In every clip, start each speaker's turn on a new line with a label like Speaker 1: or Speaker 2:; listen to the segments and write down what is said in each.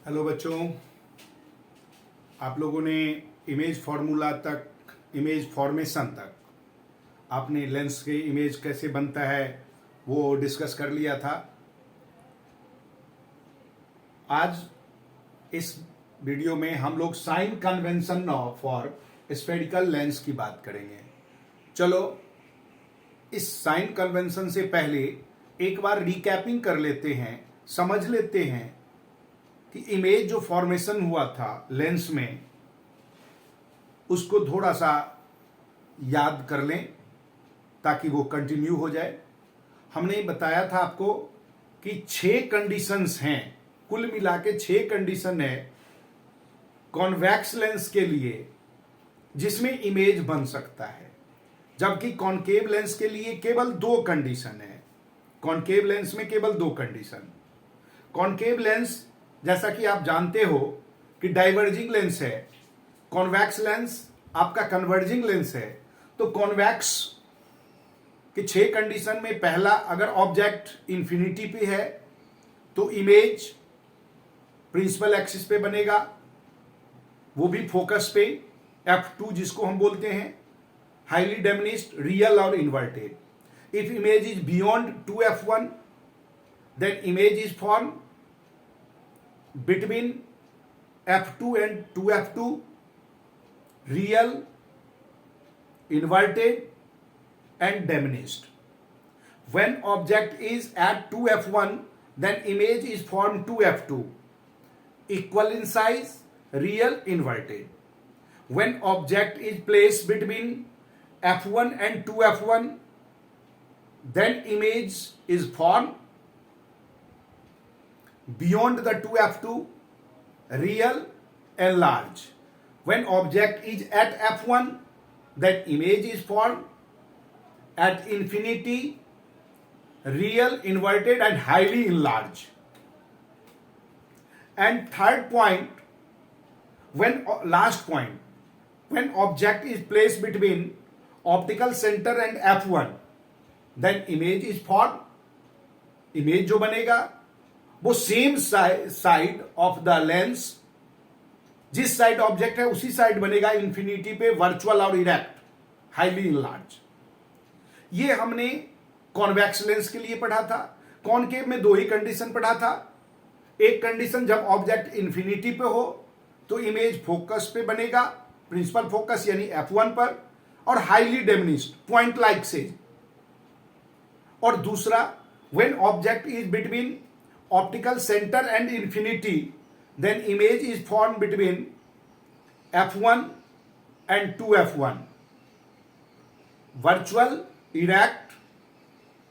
Speaker 1: Hello बच्चों, आप लोगों ने इमेज फार्मूला तक, इमेज फॉर्मेशन तक आपने लेंस के इमेज कैसे बनता है वो डिस्कस कर लिया था। आज इस वीडियो में हम लोग sign convention for spherical lens की बात करेंगे। चलो, इस साइन कन्वेंशन से पहले एक बार रिकैपिंग कर लेते हैं, समझ लेते हैं कि इमेज जो फॉर्मेशन हुआ था लेंस में उसको थोड़ा सा याद कर लें ताकि वो कंटिन्यू हो जाए। हमने बताया था आपको कि 6 कंडीशंस हैं, कुल मिला के 6 कंडीशन है कॉन्वेक्स लेंस के लिए जिसमें इमेज बन सकता है, जबकि कॉनकेव लेंस के लिए केवल 2 कंडीशन है। कॉनकेव लेंस में केवल 2 कंडीशन। कॉनकेव लेंस जैसा कि आप जानते हो कि डाइवर्जिंग लेंस है, कॉन्वेक्स लेंस आपका कन्वर्जिंग लेंस है। तो कॉन्वेक्स के 6 कंडीशन में पहला, अगर ऑब्जेक्ट इंफिनिटी पे है तो इमेज प्रिंसिपल एक्सिस पे बनेगा, वो भी फोकस पे, F2 जिसको हम बोलते हैं, हाईली डिमिनिश्ड, रियल और inverted. If image is beyond 2F1 then image is form between F2 and 2F2, real, inverted and diminished. When object is at 2F1 then image is formed 2F2, equal in size, real, inverted. When object is placed between F1 and 2F1 then image is formed beyond the 2F2, real and large. When object is at F1 then image is formed at infinity, real, inverted and highly enlarged. And third point, last point, when object is placed between optical center and F1 then image is formed. Image जो बनेगा वो same side of the lens, जिस side object है उसी side बनेगा infinity पे, virtual और erect, highly enlarge. ये हमने कॉन्वेक्स लेंस के लिए पढ़ा था। कॉनकेव में 2 ही कंडीशन पढ़ा था। एक कंडीशन जब ऑब्जेक्ट इंफिनिटी पे हो तो इमेज फोकस पे बनेगा, प्रिंसिपल फोकस यानी F1 पर, और हाईली डिमिनिश्ड, पॉइंट लाइक से। और दूसरा, when object is between optical center and infinity then image is formed between F1 and 2F1, virtual, erect,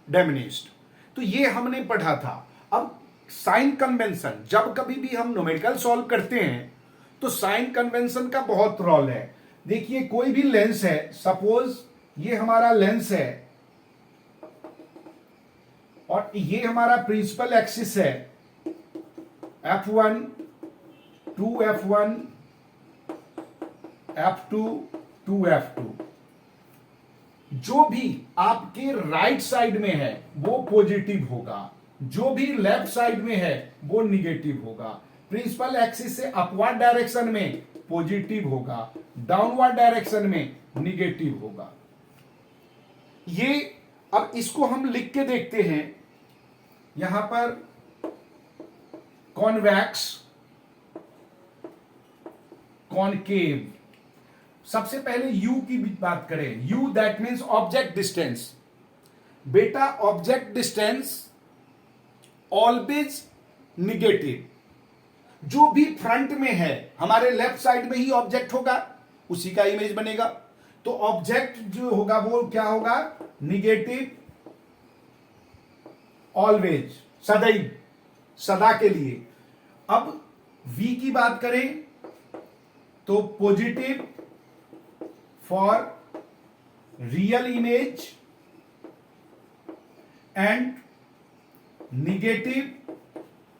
Speaker 1: diminished। तो ये हमने पढ़ा था। अब साइन कन्वेंशन, जब कभी भी हम न्यूमेरिकल सॉल्व करते हैं तो साइन कन्वेंशन का बहुत रोल है। देखिए, कोई भी लेंस है, सपोज ये हमारा लेंस है और ये हमारा प्रिंसिपल एक्सिस है, F1, 2F1, F2, 2F2। जो भी आपके राइट साइड में है वो पॉजिटिव होगा, जो भी लेफ्ट साइड में है वो निगेटिव होगा। प्रिंसिपल एक्सिस से अपवर्ड डायरेक्शन में पॉजिटिव होगा, डाउनवर्ड डायरेक्शन में निगेटिव होगा। ये अब इसको हम लिख के देखते हैं। यहां पर कॉन्वेक्स, कॉनकेव। सबसे पहले यू की बात करें। You that means object distance. बेटा, ऑब्जेक्ट डिस्टेंस ऑलवेज निगेटिव। जो भी फ्रंट में है, हमारे लेफ्ट साइड में ही ऑब्जेक्ट होगा, उसी का इमेज बनेगा। तो ऑब्जेक्ट जो होगा वो क्या होगा? निगेटिव, ऑलवेज, सदैव, सदा के लिए। अब V की बात करें तो positive for real image and negative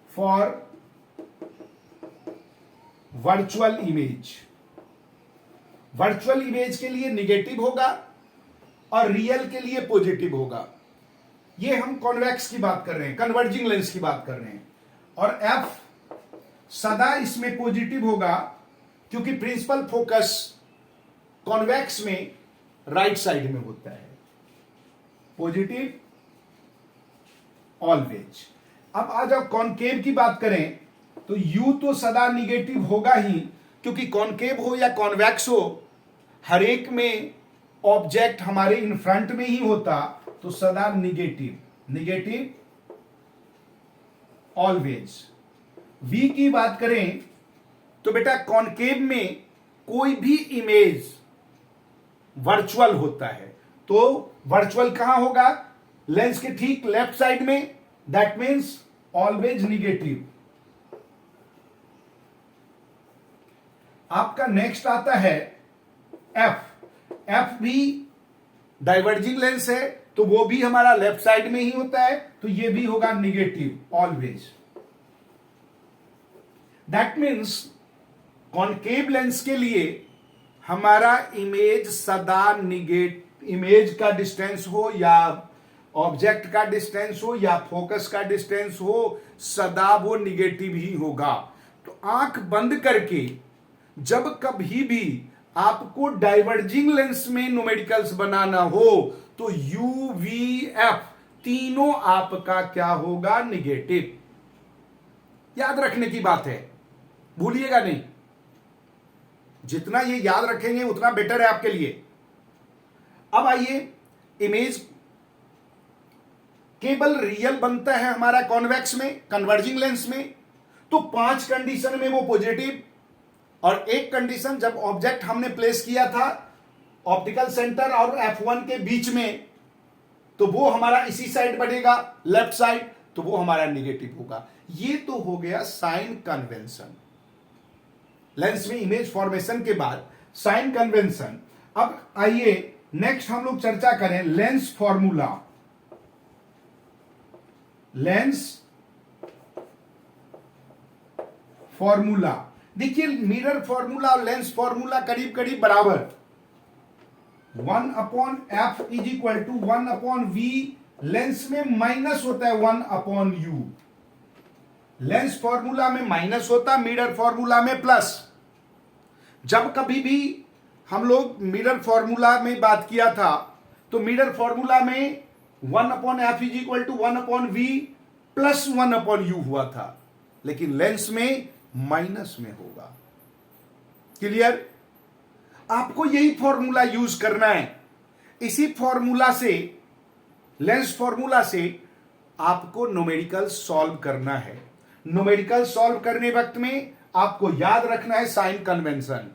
Speaker 1: for virtual image. Virtual image के लिए निगेटिव होगा और रियल के लिए पॉजिटिव होगा। ये हम कॉन्वेक्स की बात कर रहे हैं, कन्वर्जिंग लेंस की बात कर रहे हैं। और F सदा इसमें पॉजिटिव होगा, क्योंकि प्रिंसिपल फोकस कॉन्वेक्स में राइट साइड में होता है, पॉजिटिव ऑलवेज। अब आ जाओ कॉनकेव की बात करें तो यू तो सदा निगेटिव होगा ही, क्योंकि कॉनकेव हो या कॉन्वेक्स हो, हर एक में ऑब्जेक्ट हमारे इन फ्रंट में ही होता, तो सदा निगेटिव, निगेटिव ऑलवेज। वी की बात करें तो बेटा कॉनकेव में कोई भी इमेज वर्चुअल होता है, तो वर्चुअल कहां होगा? लेंस के ठीक लेफ्ट साइड में, दैट मीन्स ऑलवेज निगेटिव। आपका नेक्स्ट आता है एफ। एफ भी डाइवर्जिंग लेंस है, तो वो भी हमारा लेफ्ट साइड में ही होता है, तो ये भी होगा negative always. That means concave lens के लिए हमारा इमेज सदा इमेज का डिस्टेंस हो या ऑब्जेक्ट का डिस्टेंस हो या फोकस का डिस्टेंस हो, सदा वो निगेटिव ही होगा। तो आंख बंद करके जब कभी भी आपको डाइवर्जिंग लेंस में न्यूमेरिकल्स बनाना हो तो यू वी एफ तीनों आपका क्या होगा? निगेटिव। याद रखने की बात है, भूलिएगा नहीं। जितना ये याद रखेंगे उतना बेटर है आपके लिए। अब आइए, इमेज केवल रियल बनता है हमारा कॉन्वेक्स में, कन्वर्जिंग लेंस में, तो 5 कंडीशन में वो पॉजिटिव, और एक कंडीशन जब ऑब्जेक्ट हमने प्लेस किया था ऑप्टिकल सेंटर और F1 के बीच में, तो वो हमारा इसी साइड बनेगा, लेफ्ट साइड, तो वो हमारा निगेटिव होगा। ये तो हो गया साइन कन्वेंशन। लेंस में इमेज फॉर्मेशन के बाद साइन कन्वेंशन। अब आइए नेक्स्ट हम लोग चर्चा करें लेंस फॉर्मूला। लेंस फॉर्मूला, देखिए मिरर फॉर्मूला और लेंस फॉर्मूला करीब करीब बराबर। 1/f is equal to 1/v। Lens में माइनस होता है 1/u। लेंस फॉर्मूला में माइनस होता, मिरर फॉर्मूला में प्लस। जब कभी भी हम लोग मिरर फॉर्मूला में बात किया था तो मिरर फॉर्मूला में 1/f is equal to 1/v plus 1/u हुआ था, लेकिन लेंस में माइनस में होगा। क्लियर? आपको यही फॉर्मूला यूज करना है। इसी फॉर्मूला से, लेंस फॉर्मूला से आपको न्यूमेरिकल सॉल्व करना है। न्यूमेरिकल सॉल्व करने वक्त में आपको याद रखना है sign convention.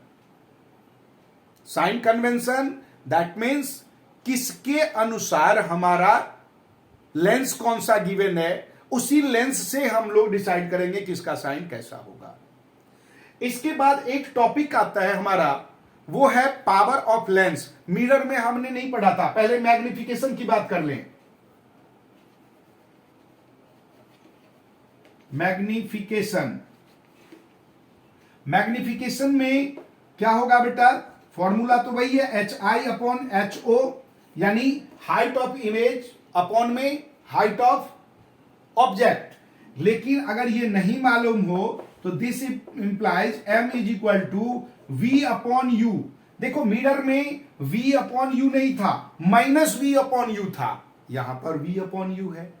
Speaker 1: Sign convention that means किसके अनुसार हमारा लेंस कौन सा गिवन है, उसी लेंस से हम लोग डिसाइड करेंगे किसका साइन कैसा होगा। इसके बाद एक टॉपिक आता है हमारा, वो है पावर ऑफ लेंस। मिरर में हमने नहीं पढ़ा था, पहले मैग्निफिकेशन की बात कर लें। मैग्निफिकेशन, मैग्निफिकेशन में क्या होगा बेटा? फॉर्मूला तो वही है HI/HO, यानी हाइट ऑफ इमेज अपॉन में हाइट ऑफ ऑब्जेक्ट। लेकिन अगर ये नहीं मालूम हो तो this implies M is equal to V/U। देखो मिरर में V/U नहीं था, -V/U था, यहां पर V/U है।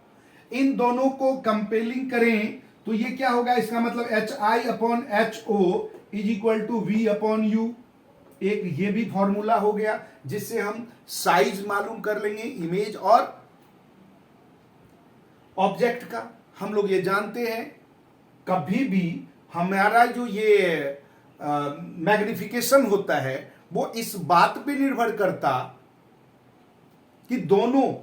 Speaker 1: इन दोनों को कंपेलिंग करें तो ये क्या होगा? इसका मतलब HI/HO is equal to V/U। एक ये भी फॉर्मूला हो गया जिससे हम साइज मालूम कर लेंगे इमेज और ऑब्जेक्ट का। हम लोग ये जानते हैं कभी भी हमारा जो ये मैग्निफिकेशन होता है वो इस बात पे निर्भर करता कि दोनों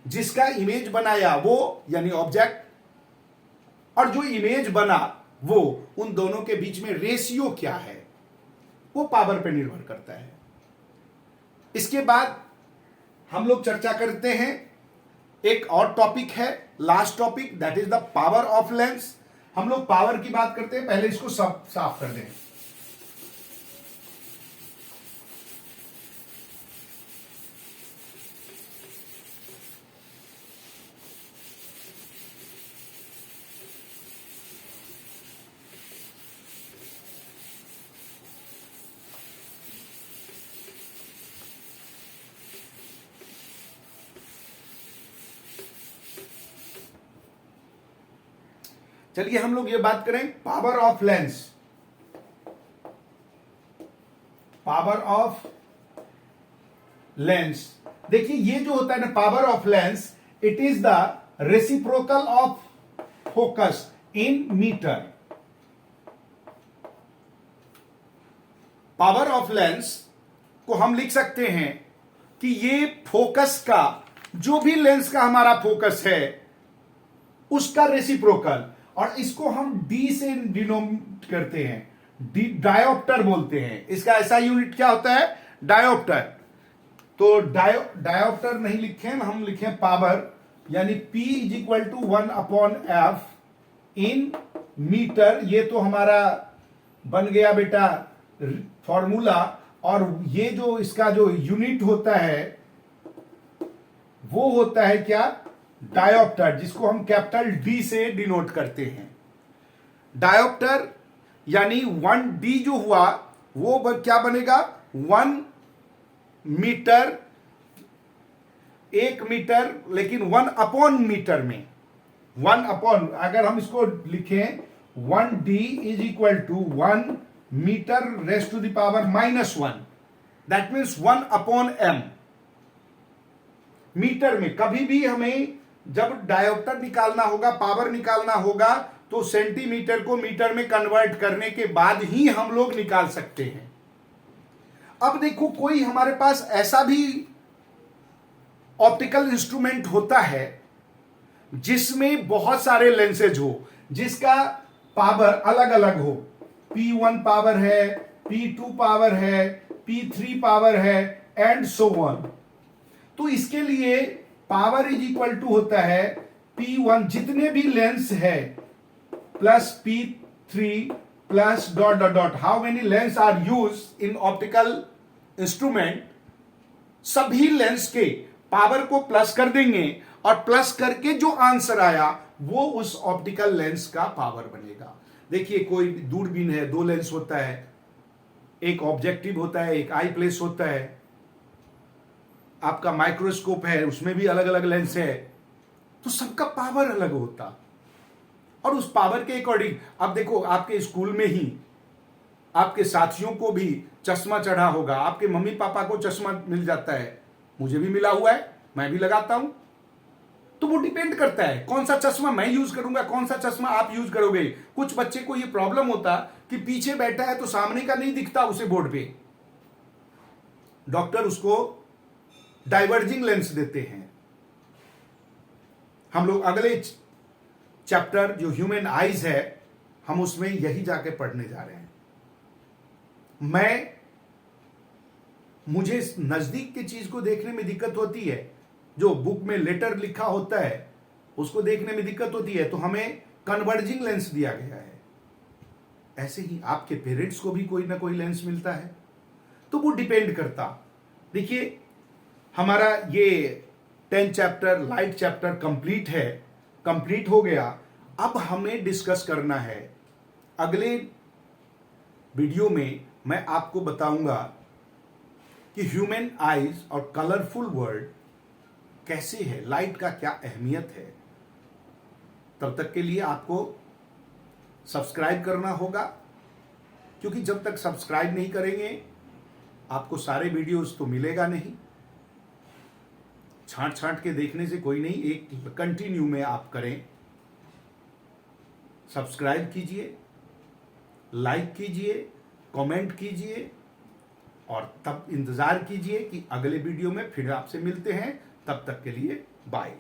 Speaker 1: जिसका इमेज बनाया वो यानी ऑब्जेक्ट और जो इमेज बना वो, उन दोनों के बीच में रेशियो क्या है, वो पावर पे निर्भर करता है। इसके बाद हम लोग चर्चा करते हैं, एक और टॉपिक है, last topic, that is the power of lens. हम लोग पावर की बात करते हैं, पहले इसको सब साफ कर दें। चलिए हम लोग ये बात करें power of lens. Power of lens, देखिए ये जो होता है ना power of lens, it is the reciprocal of focus in metre. Power of lens को हम लिख सकते हैं कि ये फोकस का, जो भी लेंस का हमारा फोकस है उसका रेसिप्रोकल, और इसको हम डी से डिनोमिनेट करते हैं, डायोप्टर बोलते हैं। इसका ऐसा यूनिट क्या होता है? डायोप्टर। तो डायोप्टर नहीं लिखें, हम लिखें पावर, यानी P is equal to 1/f in metre. ये तो हमारा बन गया बेटा फॉर्मूला, और ये जो इसका जो यूनिट होता है वो होता है क्या? डायोप्टर, जिसको हम कैपिटल डी से डिनोट करते हैं। डायोप्टर यानी 1D जो हुआ वो क्या बनेगा? 1 मीटर, 1 मीटर, लेकिन 1/मीटर में 1/, अगर हम इसको लिखें 1D is equal to 1 metre raised to the power -1, that means 1/m। Metre में कभी भी हमें जब डायोप्टर निकालना होगा, पावर निकालना होगा, तो सेंटीमीटर को मीटर में कन्वर्ट करने के बाद ही हम लोग निकाल सकते हैं। अब देखो, कोई हमारे पास ऐसा भी ऑप्टिकल इंस्ट्रूमेंट होता है जिसमें बहुत सारे लेंसेज हो, जिसका पावर अलग अलग हो, P1 पावर है, P2 पावर है, P3 पावर है, एंड सो ऑन। तो इसके लिए पावर इज इक्वल टू होता है P1 जितने भी लेंस है plus P3 plus dot dot dot. How many lens are use in optical instrument, सभी लेंस के पावर को प्लस कर देंगे, और प्लस करके जो आंसर आया वो उस ऑप्टिकल लेंस का पावर बनेगा। देखिए, कोई दूरबीन है, 2 लेंस होता है, एक ऑब्जेक्टिव होता है, एक आई प्लेस होता है। आपका माइक्रोस्कोप है, उसमें भी अलग अलग लेंस है, तो सबका पावर अलग होता, और उस पावर के अकॉर्डिंग। अब देखो, आपके स्कूल में ही आपके साथियों को भी चश्मा चढ़ा होगा, आपके मम्मी पापा को चश्मा मिल जाता है, मुझे भी मिला हुआ है, मैं भी लगाता हूं। तो वो डिपेंड करता है कौन सा चश्मा मैं यूज करूंगा, कौन सा चश्मा आप यूज करोगे। कुछ बच्चे को ये प्रॉब्लम होता कि पीछे बैठा है तो सामने का नहीं दिखता उसे बोर्ड पे, डॉक्टर उसको डाइवर्जिंग लेंस देते हैं। हम लोग अगले चैप्टर जो ह्यूमन आईज है, हम उसमें यही जाके पढ़ने जा रहे हैं। मुझे नजदीक की चीज को देखने में दिक्कत होती है, जो बुक में लेटर लिखा होता है उसको देखने में दिक्कत होती है, तो हमें कन्वर्जिंग लेंस दिया गया है। ऐसे ही आपके पेरेंट्स को भी कोई ना कोई लेंस मिलता है, तो वो डिपेंड करता। देखिए, हमारा ये 10 चैप्टर लाइट चैप्टर कंप्लीट है, कंप्लीट हो गया। अब हमें डिस्कस करना है, अगले वीडियो में मैं आपको बताऊंगा कि ह्यूमन आईज और कलरफुल वर्ल्ड कैसे है, लाइट का क्या अहमियत है। तब तक के लिए आपको सब्सक्राइब करना होगा, क्योंकि जब तक सब्सक्राइब नहीं करेंगे आपको सारे वीडियोस तो मिलेगा नहीं। छांट छांट के देखने से कोई नहीं, एक कंटिन्यू में आप करें। सब्सक्राइब कीजिए, लाइक कीजिए, कमेंट कीजिए, और तब इंतजार कीजिए कि अगले वीडियो में फिर आपसे मिलते हैं। तब तक के लिए बाय।